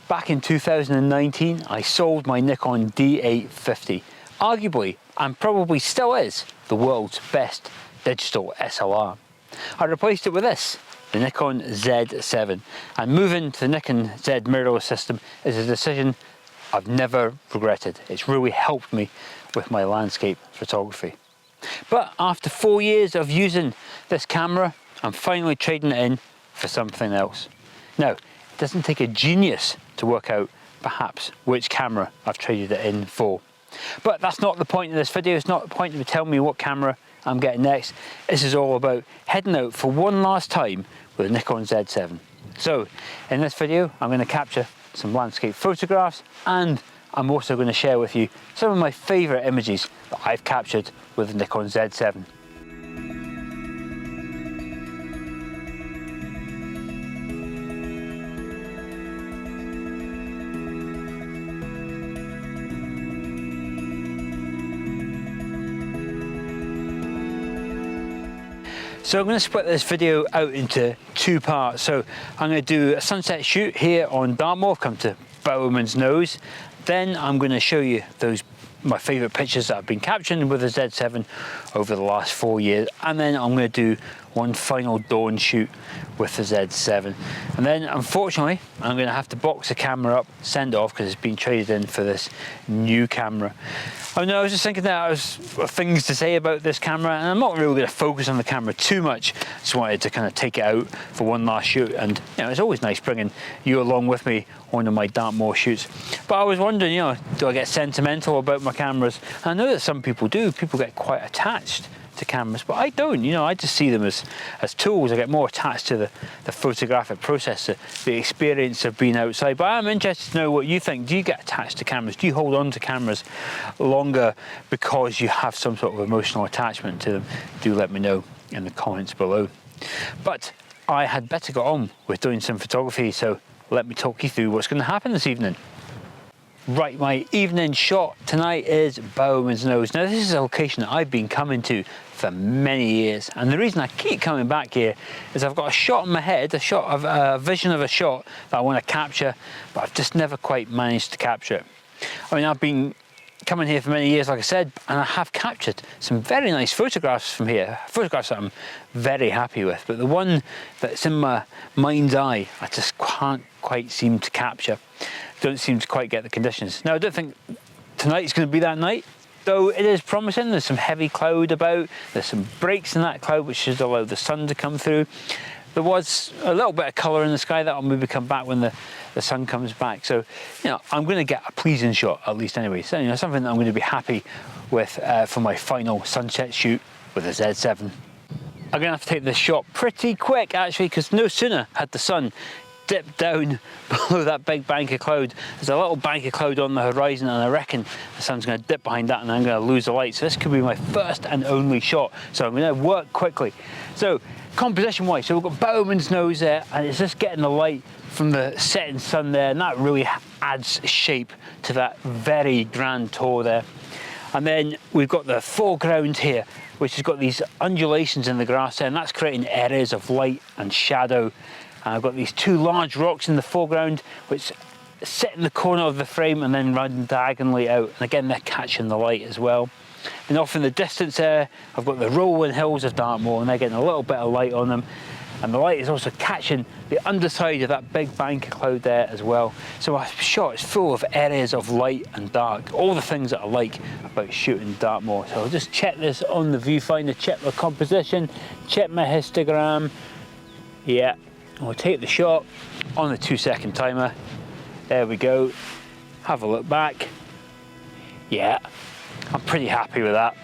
Back in 2019, I sold my Nikon D850. Arguably, and probably still is, the world's best digital SLR. I replaced it with this, the Nikon Z7. And moving to the Nikon Z mirrorless system is a decision I've never regretted. It's really helped me with my landscape photography. But after 4 years of using this camera, I'm finally trading it in for something else. Now, it doesn't take a genius to work out perhaps which camera I've traded it in for. But that's not the point of this video. It's not the point of telling me what camera I'm getting next. This is all about heading out for one last time with a Nikon Z7. So in this video, I'm going to capture some landscape photographs, and I'm also going to share with you some of my favourite images that I've captured with the Nikon Z7. So I'm going to split this video out into two parts. So I'm going to do a sunset shoot here on Dartmoor, come to Bowerman's Nose. Then I'm going to show you my favourite pictures that I've been capturing with the Z7 over the last 4 years. And then I'm going to do one final dawn shoot with the Z7. And then unfortunately, I'm going to have to box the camera up, send it off because it's been traded in for this new camera. I know, I was just thinking that I was things to say about this camera, and I'm not really going to focus on the camera too much. Just wanted to kind of take it out for one last shoot, and you know, it's always nice bringing you along with me on one of my Dartmoor shoots. But I was wondering, you know, do I get sentimental about my cameras? And I know that some people do. People get quite attached to cameras, but I don't. You know, I just see them as tools. I get more attached to the photographic process, the experience of being outside. But I'm interested to know what you think. Do you get attached to cameras? Do you hold on to cameras longer because you have some sort of emotional attachment to them? Do let me know in the comments below. But I had better get on with doing some photography, so let me talk you through what's going to happen this evening. Right, my evening shot tonight is Bowerman's Nose. Now, this is a location that I've been coming to for many years, and the reason I keep coming back here is I've got a shot in my head, a vision of a shot that I want to capture, but I've just never quite managed to capture it. I mean, I've been coming here for many years, like I said, and I have captured some very nice photographs from here, photographs that I'm very happy with, but the one that's in my mind's eye, I just can't quite seem to capture. Don't seem to quite get the conditions. Now, I don't think tonight's going to be that night, though it is promising. There's some heavy cloud about, there's some breaks in that cloud which should allow the sun to come through. There was a little bit of colour in the sky that'll maybe come back when the sun comes back. So, you know, I'm going to get a pleasing shot at least anyway. So, you know, something that I'm going to be happy with for my final sunset shoot with the Z7. I'm going to have to take this shot pretty quick actually, because no sooner had the sun dip down below that big bank of cloud. There's a little bank of cloud on the horizon, and I reckon the sun's going to dip behind that and I'm going to lose the light. So this could be my first and only shot. So I'm going to work quickly. So composition wise, so we've got Bowerman's Nose there, and it's just getting the light from the setting sun there, and that really adds shape to that very grand tor there. And then we've got the foreground here, which has got these undulations in the grass there, and that's creating areas of light and shadow. And I've got these two large rocks in the foreground which sit in the corner of the frame and then run diagonally out, and again they're catching the light as well. And off in the distance there I've got the rolling hills of Dartmoor, and they're getting a little bit of light on them, and the light is also catching the underside of that big bank of cloud there as well. So my shot is full of areas of light and dark, all the things that I like about shooting Dartmoor. So I'll just check this on the viewfinder, check my composition, check my histogram. Yeah, I'll take the shot on the 2-second timer. There we go. Have a look back. Yeah, I'm pretty happy with that.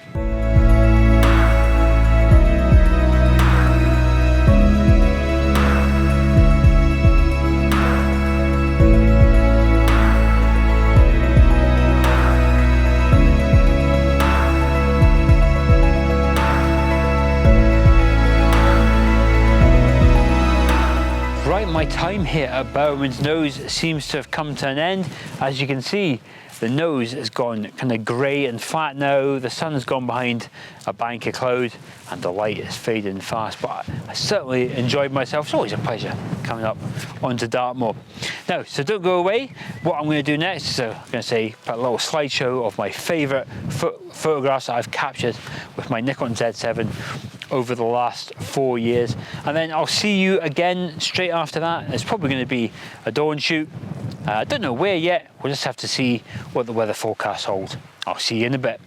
My time here at Bowerman's Nose seems to have come to an end. As you can see, The nose has gone kind of grey and flat now. The sun has gone behind a bank of cloud and the light is fading fast, but I certainly enjoyed myself. It's always a pleasure coming up onto Dartmoor. Now, so don't go away. What I'm going to do next is I'm going to say put a little slideshow of my favourite photographs that I've captured with my Nikon Z7 over the last 4 years, and then I'll see you again straight after that. It's probably going to be a dawn shoot. I don't know where yet. We'll just have to see what the weather forecast holds. I'll see you in a bit.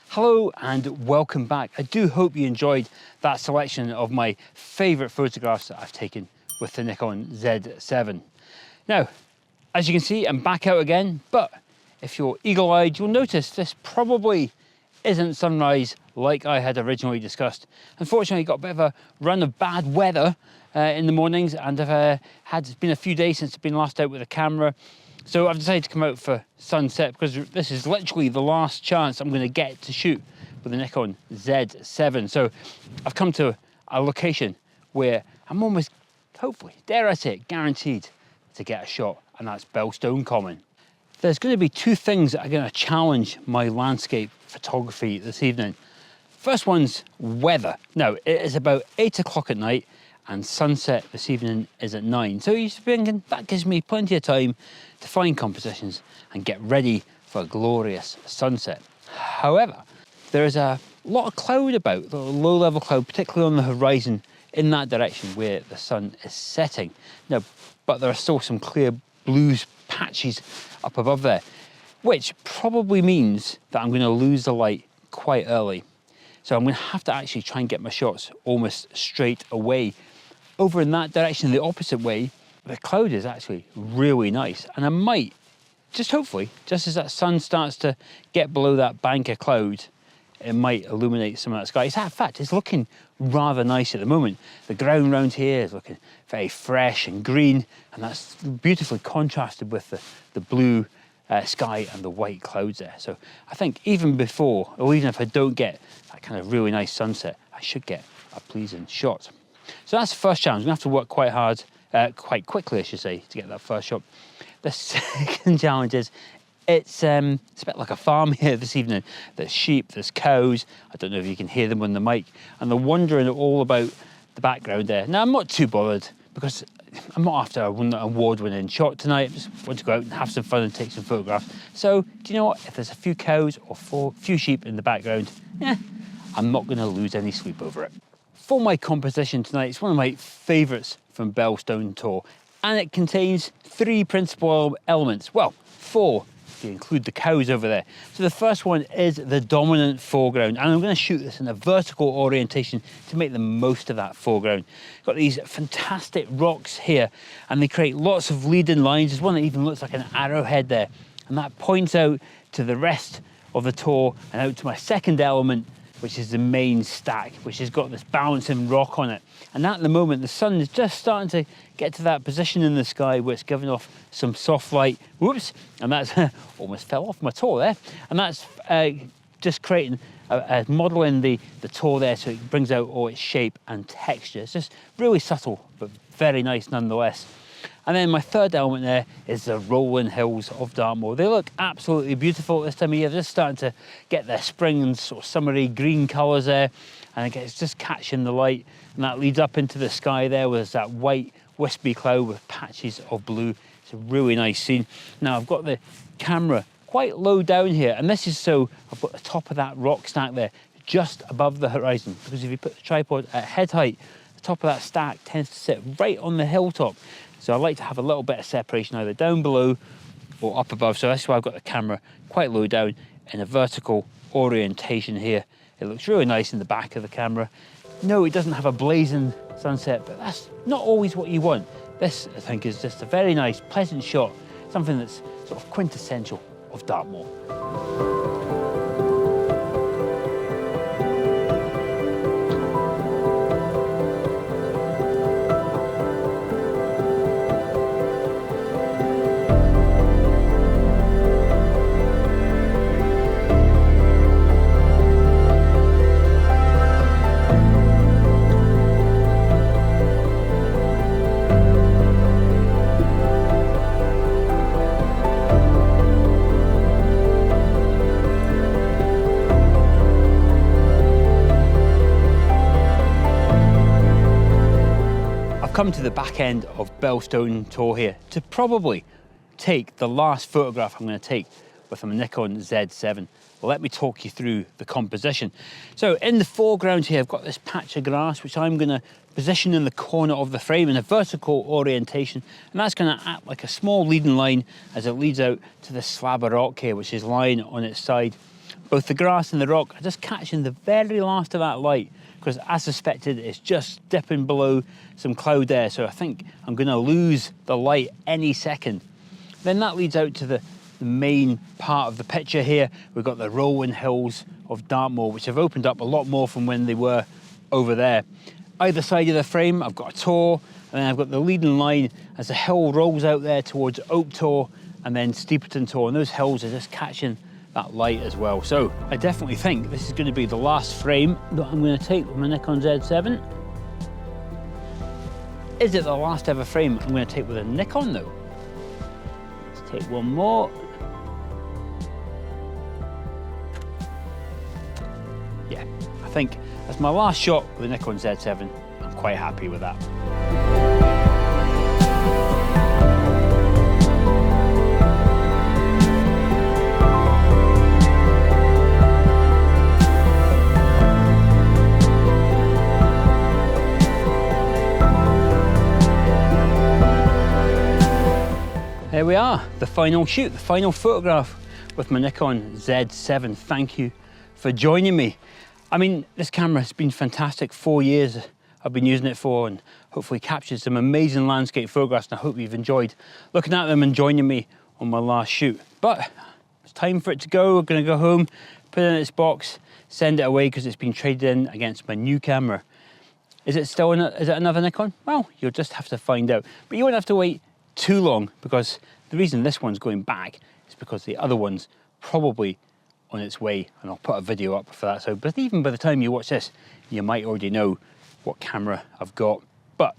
Hello and welcome back. I do hope you enjoyed that selection of my favourite photographs that I've taken with the Nikon Z7. Now, as you can see, I'm back out again, but if you're eagle-eyed, you'll notice this probably isn't sunrise like I had originally discussed. Unfortunately, got a bit of a run of bad weather in the mornings, and it's been a few days since I've been last out with a camera. So I've decided to come out for sunset because this is literally the last chance I'm going to get to shoot with the Nikon Z7. So I've come to a location where I'm almost, hopefully, dare I say it, guaranteed to get a shot, and that's Belstone Common. There's going to be two things that are going to challenge my landscape photography this evening. First one's weather. Now, it is about 8 o'clock at night and sunset this evening is at 9. So you're thinking that gives me plenty of time to find compositions and get ready for a glorious sunset. However, there is a lot of cloud about, a low-level cloud, particularly on the horizon in that direction where the sun is setting. Now, but there are still some clear blue patches up above there, which probably means that I'm going to lose the light quite early. So I'm going to have to actually try and get my shots almost straight away. Over in that direction, the opposite way, the cloud is actually really nice. And I might, just hopefully, just as that sun starts to get below that bank of cloud, it might illuminate some of that sky. In fact, it's looking rather nice at the moment. The ground around here is looking very fresh and green, and that's beautifully contrasted with the blue sky and the white clouds there. So I think even before, or even if I don't get that kind of really nice sunset, I should get a pleasing shot. So that's the first challenge. I'm going to have to work quite hard, quite quickly, I should say, to get that first shot. The second challenge is it's a bit like a farm here this evening. There's sheep, there's cows. I don't know if you can hear them on the mic, and they're wandering all about the background there. Now, I'm not too bothered because I'm not after an award-winning shot tonight. I just want to go out and have some fun and take some photographs. So, do you know what? If there's a few cows or a few sheep in the background, I'm not going to lose any sleep over it. For my composition tonight, it's one of my favourites from Belstone Tor, and it contains 3 principal elements. Well, 4 if you include the cows over there. So the first one is the dominant foreground, and I'm going to shoot this in a vertical orientation to make the most of that foreground. Got these fantastic rocks here, and they create lots of leading lines. There's one that even looks like an arrowhead there, and that points out to the rest of the Tor and out to my second element, which is the main stack, which has got this balancing rock on it. And at the moment, the sun is just starting to get to that position in the sky where it's giving off some soft light. Whoops, and that's almost fell off my Tor there. And that's just creating, modelling the Tor there so it brings out all its shape and texture. It's just really subtle, but very nice nonetheless. And then my third element there is the rolling hills of Dartmoor. They look absolutely beautiful at this time of year. They're just starting to get their spring and sort of summery green colours there. And again, it's just catching the light. And that leads up into the sky there with that white wispy cloud with patches of blue. It's a really nice scene. Now I've got the camera quite low down here, and this is so I've got the top of that rock stack there just above the horizon, because if you put the tripod at head height, the top of that stack tends to sit right on the hilltop. So I like to have a little bit of separation either down below or up above. So that's why I've got the camera quite low down in a vertical orientation here. It looks really nice in the back of the camera. No, it doesn't have a blazing sunset, but that's not always what you want. This, I think, is just a very nice, pleasant shot, something that's sort of quintessential of Dartmoor. Come to the back end of Belstone Tor here to probably take the last photograph I'm going to take with my Nikon Z7. Let me talk you through the composition. So in the foreground here, I've got this patch of grass, which I'm going to position in the corner of the frame in a vertical orientation, and that's going to act like a small leading line as it leads out to the slab of rock here, which is lying on its side. Both the grass and the rock are just catching the very last of that light, because as suspected, it's just dipping below some cloud there. So I think I'm going to lose the light any second. Then that leads out to the main part of the picture here. We've got the rolling hills of Dartmoor, which have opened up a lot more from when they were over there. Either side of the frame, I've got a tor, and then I've got the leading line as the hill rolls out there towards Oak Tor and then Steeperton Tor, and those hills are just catching that light as well. So I definitely think this is going to be the last frame that I'm going to take with my Nikon Z7. Is it the last ever frame I'm going to take with a Nikon though? Let's take one more. Yeah, I think that's my last shot with the Nikon Z7. I'm quite happy with that. There we are, the final shoot, the final photograph with my Nikon Z7. Thank you for joining me. I mean, this camera has been fantastic. 4 years I've been using it for, and hopefully captured some amazing landscape photographs, and I hope you've enjoyed looking at them and joining me on my last shoot. But it's time for it to go. We're gonna go home, put it in its box, send it away because it's been traded in against my new camera. Is it still is it another Nikon? Well, you'll just have to find out. But you won't have to wait too long, because the reason this one's going back is because the other one's probably on its way, and I'll put a video up for that. So, but even by the time you watch this, you might already know what camera I've got. But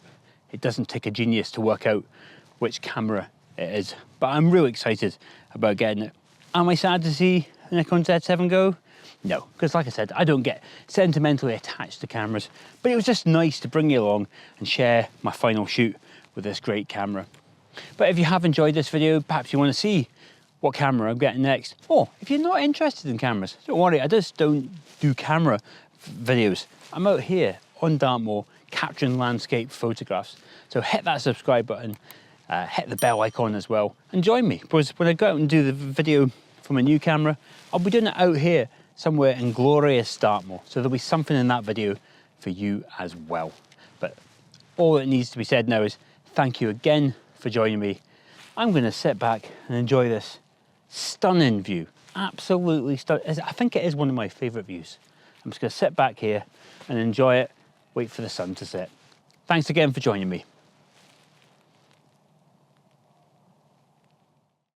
it doesn't take a genius to work out which camera it is. But I'm really excited about getting it. Am I sad to see the Nikon Z7 go? No, because like I said, I don't get sentimentally attached to cameras, but it was just nice to bring you along and share my final shoot with this great camera. But if you have enjoyed this video, perhaps you want to see what camera I'm getting next, or if you're not interested in cameras, don't worry, I just don't do camera videos. I'm out here on Dartmoor capturing landscape photographs. So hit that subscribe button, hit the bell icon as well, and join me, because when I go out and do the video from a new camera, I'll be doing it out here somewhere in glorious Dartmoor. So there'll be something in that video for you as well. But all that needs to be said now is thank you again for joining me. I'm going to sit back and enjoy this stunning view. Absolutely stunning. I think it is one of my favourite views. I'm just going to sit back here and enjoy it, wait for the sun to set. Thanks again for joining me.